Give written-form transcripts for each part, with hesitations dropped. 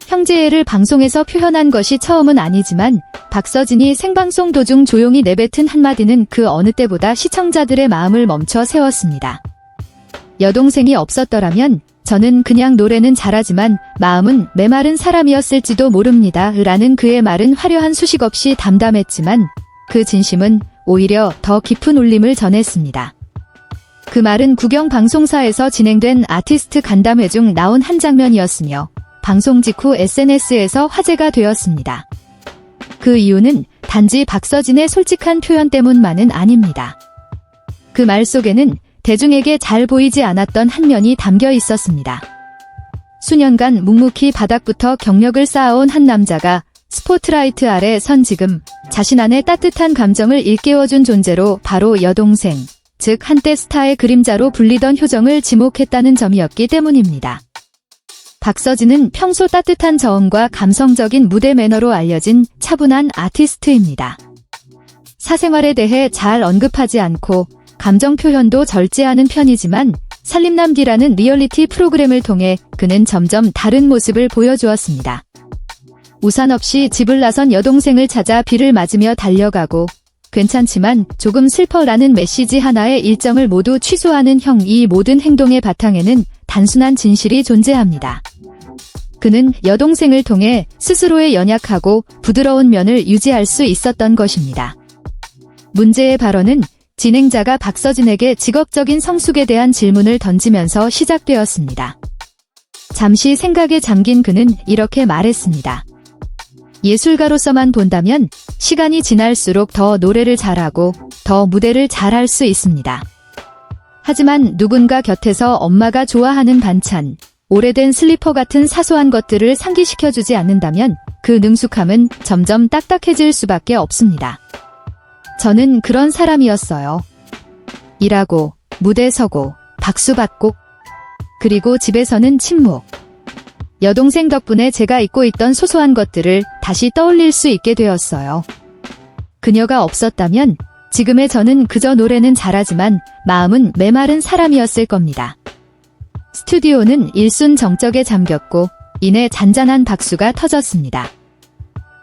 형제애를 방송에서 표현한 것이 처음은 아니지만 박서진이 생방송 도중 조용히 내뱉은 한마디는 그 어느 때보다 시청자들의 마음을 멈춰 세웠습니다. 여동생이 없었더라면 저는 그냥 노래는 잘하지만 마음은 메마른 사람이었을지도 모릅니다. 라는 그의 말은 화려한 수식 없이 담담했지만 그 진심은 오히려 더 깊은 울림을 전했습니다. 그 말은 국영 방송사에서 진행된 아티스트 간담회 중 나온 한 장면이었으며 방송 직후 SNS에서 화제가 되었습니다. 그 이유는 단지 박서진의 솔직한 표현 때문만은 아닙니다. 그 말 속에는 대중에게 잘 보이지 않았던 한 면이 담겨 있었습니다. 수년간 묵묵히 바닥부터 경력을 쌓아온 한 남자가 스포트라이트 아래 선 지금 자신 안의 따뜻한 감정을 일깨워준 존재로 바로 여동생, 즉 한때 스타의 그림자로 불리던 효정을 지목했다는 점이었기 때문입니다. 박서진은 평소 따뜻한 저음과 감성적인 무대 매너로 알려진 차분한 아티스트입니다. 사생활에 대해 잘 언급하지 않고 감정 표현도 절제하는 편이지만 살림남기라는 리얼리티 프로그램을 통해 그는 점점 다른 모습을 보여주었습니다. 우산 없이 집을 나선 여동생을 찾아 비를 맞으며 달려가고 괜찮지만 조금 슬퍼라는 메시지 하나의 일정을 모두 취소하는 형, 이 모든 행동의 바탕에는 단순한 진실이 존재합니다. 그는 여동생을 통해 스스로의 연약하고 부드러운 면을 유지할 수 있었던 것입니다. 문제의 발언은 진행자가 박서진에게 직업적인 성숙에 대한 질문을 던지면서 시작되었습니다. 잠시 생각에 잠긴 그는 이렇게 말했습니다. 예술가로서만 본다면 시간이 지날수록 더 노래를 잘하고 더 무대를 잘할 수 있습니다. 하지만 누군가 곁에서 엄마가 좋아하는 반찬, 오래된 슬리퍼 같은 사소한 것들을 상기시켜주지 않는다면 그 능숙함은 점점 딱딱해질 수밖에 없습니다. 저는 그런 사람이었어요. 일하고, 무대 서고, 박수 받고, 그리고 집에서는 침묵. 여동생 덕분에 제가 잊고 있던 소소한 것들을 다시 떠올릴 수 있게 되었어요. 그녀가 없었다면 지금의 저는 그저 노래는 잘하지만 마음은 메마른 사람이었을 겁니다. 스튜디오는 일순 정적에 잠겼고 이내 잔잔한 박수가 터졌습니다.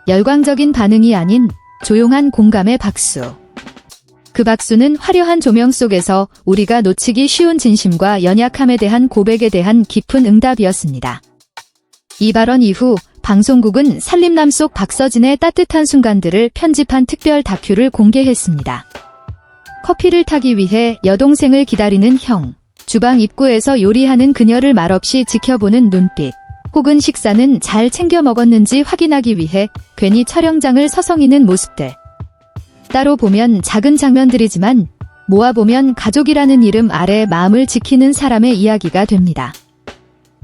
열광적인 반응이 아닌 조용한 공감의 박수. 그 박수는 화려한 조명 속에서 우리가 놓치기 쉬운 진심과 연약함에 대한 고백에 대한 깊은 응답이었습니다. 이 발언 이후 방송국은 살림남 속 박서진의 따뜻한 순간들을 편집한 특별 다큐를 공개했습니다. 커피를 타기 위해 여동생을 기다리는 형, 주방 입구에서 요리하는 그녀를 말없이 지켜보는 눈빛, 혹은 식사는 잘 챙겨 먹었는지 확인하기 위해 괜히 촬영장을 서성이는 모습들. 따로 보면 작은 장면들이지만 모아보면 가족이라는 이름 아래 마음을 지키는 사람의 이야기가 됩니다.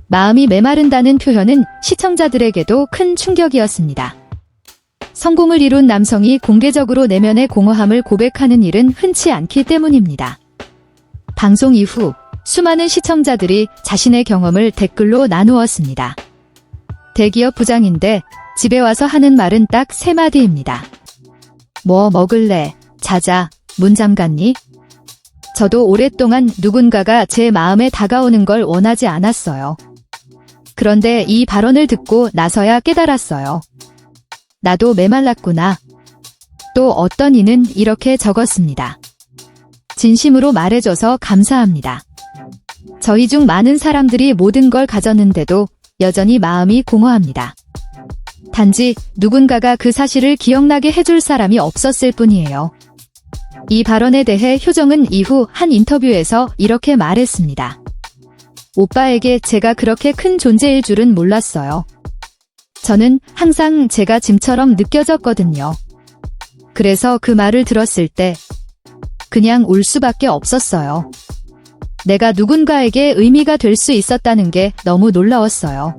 마음이 메마른다는 표현은 시청자들에게도 큰 충격이었습니다. 성공을 이룬 남성이 공개적으로 내면의 공허함을 고백하는 일은 흔치 않기 때문입니다. 방송 이후 수많은 시청자들이 자신의 경험을 댓글로 나누었습니다. 대기업 부장인데 집에 와서 하는 말은 딱 3마디입니다. 뭐 먹을래? 자자, 문 잠갔니? 저도 오랫동안 누군가가 제 마음에 다가오는 걸 원하지 않았어요. 그런데 이 발언을 듣고 나서야 깨달았어요. 나도 메말랐구나. 또 어떤 이는 이렇게 적었습니다. 진심으로 말해줘서 감사합니다. 저희 중 많은 사람들이 모든 걸 가졌는데도 여전히 마음이 공허합니다. 단지 누군가가 그 사실을 기억나게 해줄 사람이 없었을 뿐이에요. 이 발언에 대해 효정은 이후 한 인터뷰에서 이렇게 말했습니다. 오빠에게 제가 그렇게 큰 존재일 줄은 몰랐어요. 저는 항상 제가 짐처럼 느껴졌거든요. 그래서 그 말을 들었을 때 그냥 울 수밖에 없었어요. 내가 누군가에게 의미가 될 수 있었다는 게 너무 놀라웠어요.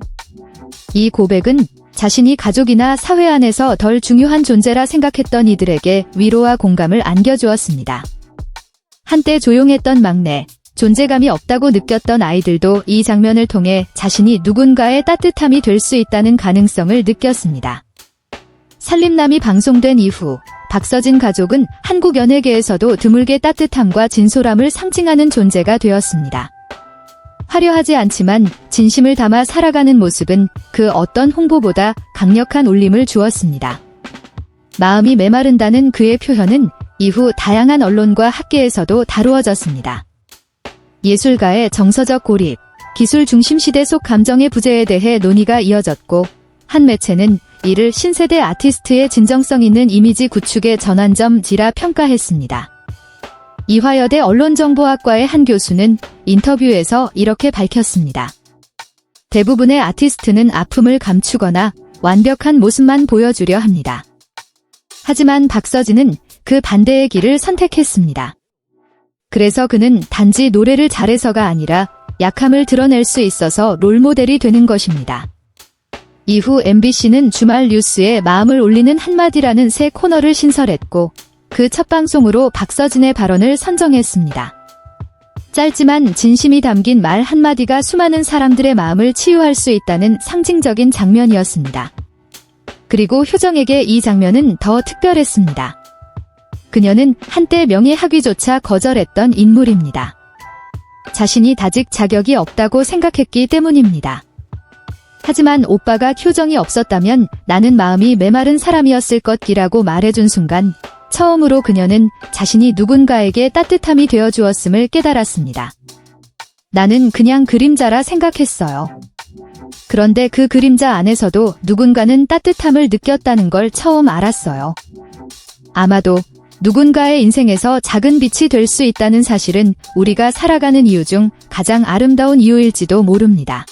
이 고백은 자신이 가족이나 사회 안에서 덜 중요한 존재라 생각했던 이들에게 위로와 공감을 안겨주었습니다. 한때 조용했던 막내, 존재감이 없다고 느꼈던 아이들도 이 장면을 통해 자신이 누군가의 따뜻함이 될 수 있다는 가능성을 느꼈습니다. 살림남이 방송된 이후 박서진 가족은 한국 연예계에서도 드물게 따뜻함과 진솔함을 상징하는 존재가 되었습니다. 화려하지 않지만 진심을 담아 살아가는 모습은 그 어떤 홍보보다 강력한 울림을 주었습니다. 마음이 메마른다는 그의 표현은 이후 다양한 언론과 학계에서도 다루어졌습니다. 예술가의 정서적 고립, 기술 중심 시대 속 감정의 부재에 대해 논의가 이어졌고, 한 매체는 이를 신세대 아티스트의 진정성 있는 이미지 구축의 전환점지라 평가했습니다. 이화여대 언론정보학과의 한 교수는 인터뷰에서 이렇게 밝혔습니다. 대부분의 아티스트는 아픔을 감추거나 완벽한 모습만 보여주려 합니다. 하지만 박서진은 그 반대의 길을 선택했습니다. 그래서 그는 단지 노래를 잘해서가 아니라 약함을 드러낼 수 있어서 롤모델이 되는 것입니다. 이후 MBC는 주말 뉴스에 마음을 울리는 한마디라는 새 코너를 신설했고, 그 첫 방송으로 박서진의 발언을 선정했습니다. 짧지만 진심이 담긴 말 한마디가 수많은 사람들의 마음을 치유할 수 있다는 상징적인 장면이었습니다. 그리고 효정에게 이 장면은 더 특별했습니다. 그녀는 한때 명예학위조차 거절했던 인물입니다. 자신이 다직 자격이 없다고 생각했기 때문입니다. 하지만 오빠가 효정이 없었다면 나는 마음이 메마른 사람이었을 것이라고 말해준 순간 처음으로 그녀는 자신이 누군가에게 따뜻함이 되어주었음을 깨달았습니다. 나는 그냥 그림자라 생각했어요. 그런데 그 그림자 안에서도 누군가는 따뜻함을 느꼈다는 걸 처음 알았어요. 아마도 누군가의 인생에서 작은 빛이 될 수 있다는 사실은 우리가 살아가는 이유 중 가장 아름다운 이유일지도 모릅니다.